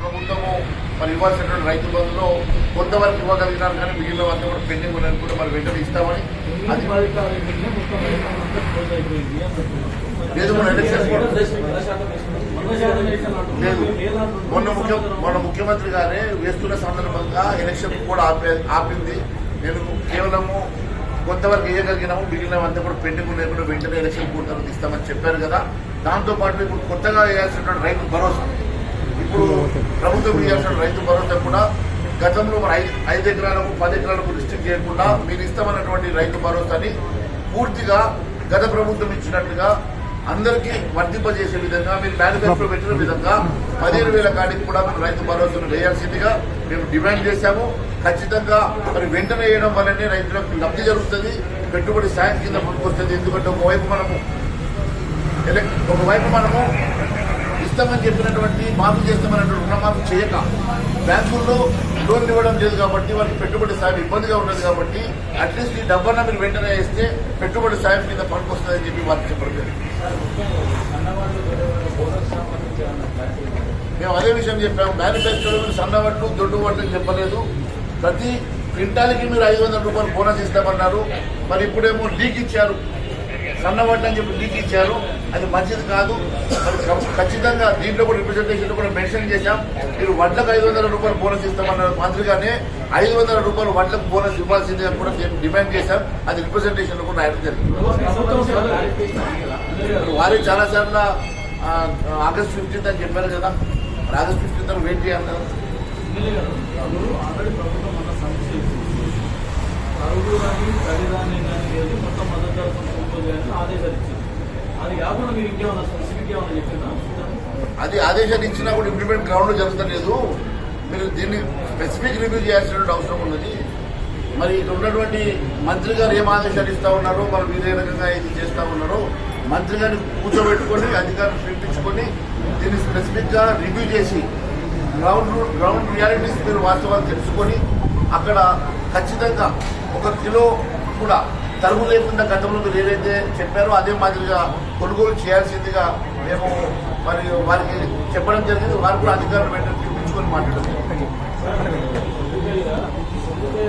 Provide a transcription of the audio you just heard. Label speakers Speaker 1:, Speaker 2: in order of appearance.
Speaker 1: ప్రభుత్వము మరి ఇవ్వాల్సినటువంటి రైతు బంధులో కొంతవరకు ఇవ్వగలిగినారు, కానీ మిగిలిన అంతా కూడా పెండింగ్ ఉన్నది కూడా మరి వెంటనే ఇస్తామని. అది లేదు, మన ఎలక్షన్ లేదు. మొన్న ముఖ్యమంత్రి గారే వేస్తున్న సందర్భంగా ఎలక్షన్ కూడా ఆపింది. నేను కేవలము కొంతవరకు వేయగలిగినాము, మిగిలినవంతా కూడా పెండింగ్ ఉన్నాయి కూడా వెంటనే ఎలక్షన్ పూర్తి ఇస్తామని చెప్పారు కదా. దాంతోపాటు ఇప్పుడు కొత్తగా వేయాల్సినటువంటి రైతు భరోసా, ఇప్పుడు ప్రభుత్వం వేయాల్సిన రైతు భరోసా కూడా గతంలో మరి 5 ఎకరాలకు 10 ఎకరాలకు రిస్ట్రిక్ట్ చేయకుండా మీరు ఇస్తామన్నటువంటి రైతు భరోసాని పూర్తిగా గత ప్రభుత్వం ఇచ్చినట్టుగా అందరికీ వర్తింపజేసే విధంగా మీరు మేనిఫెస్టో పెట్టిన విధంగా 15,000 కాడికి కూడా మీరు రైతు భరోసాను వేయాల్సిందిగా మేము డిమాండ్ చేశాము. ఖచ్చితంగా మరి వెంటనే వేయడం వల్లనే రైతులకు లబ్ధి జరుగుతుంది, పెట్టుబడి సాయం కింద ముందుకొస్తుంది. ఎందుకంటే ఒకవైపు మనము ఇస్తామని చెప్పినటువంటి మాఫీ చేస్తామన్నటువంటి రుణమాఫీ చేయక బ్యాంకుల్లో లోన్లు ఇవ్వడం లేదు కాబట్టి వాళ్ళకి పెట్టుబడి సాయం ఇబ్బందిగా ఉన్నది కాబట్టి అట్లీస్ట్ ఈ డబ్బన్నా మీరు వెంటనే వేస్తే పెట్టుబడి సాయం కింద పనికొస్తుందని చెప్పి వారికి చెప్పడం. మేము అదే విషయం చెప్పాము. మేనిఫెస్టోలో మీరు సన్నవడ్లు దొడ్డు వడ్లు చెప్పలేదు. ప్రతి క్వింటాల్కి మీరు 500 రూపాయలు బోనస్ ఇస్తామన్నారు. మరి ఇప్పుడేమో లీక్ ఇచ్చారు, సన్నవడ్లు అని చెప్పి లీక్ ఇచ్చారు. అది మంచిది కాదు. మరి ఖచ్చితంగా దీంట్లో కూడా రిప్రజెంటేషన్ కూడా మెన్షన్ చేశాం. మీరు వడ్లకు 500 రూపాయలు బోనస్ ఇస్తామన్నారు మాదిరిగానే 500 రూపాయలు వడ్లకు బోనస్ ఇవ్వాల్సింది అని కూడా డిమాండ్ చేశాం. అది రిప్రజెంటేషన్ కూడా రాయడం జరిగింది. వారికి చాలా సార్లు ఆగస్ట్ 15 అని చెప్పారు కదా, ఆగస్ట్ 15 వెయిట్ చేయాలి కదా. అది ఆదేశాలు ఇచ్చినా కూడా ఇంప్లిమెంట్ గ్రౌండ్ లో జరుగుతలేదు. మీరు దీన్ని స్పెసిఫిక్ రివ్యూ చేయాల్సిన అవసరం ఉన్నది. మరి ఇక్కడ ఉన్నటువంటి మంత్రి గారు ఏం ఆదేశాలు ఇస్తా ఉన్నారో, మరి మీరు ఏ రకంగా ఇది చేస్తా ఉన్నారో మంత్రి గారిని కూర్చోబెట్టుకొని అధికారులు పిలిపించుకొని దీన్ని స్పెసిఫిక్ గా రివ్యూ చేసి గ్రౌండ్ రియాలిటీస్ మీరు వాస్తవాలు తెలుసుకొని అక్కడ ఖచ్చితంగా 1 కిలో కూడా తరుగు లేకుండా గతంలో మీరు ఏదైతే చెప్పారో అదే మాదిరిగా కొనుగోలు చేయాల్సిందిగా మేము మరి వారికి చెప్పడం జరిగింది. వారు కూడా అధికారులు వెంటనే పిలిపించుకొని మాట్లాడారు.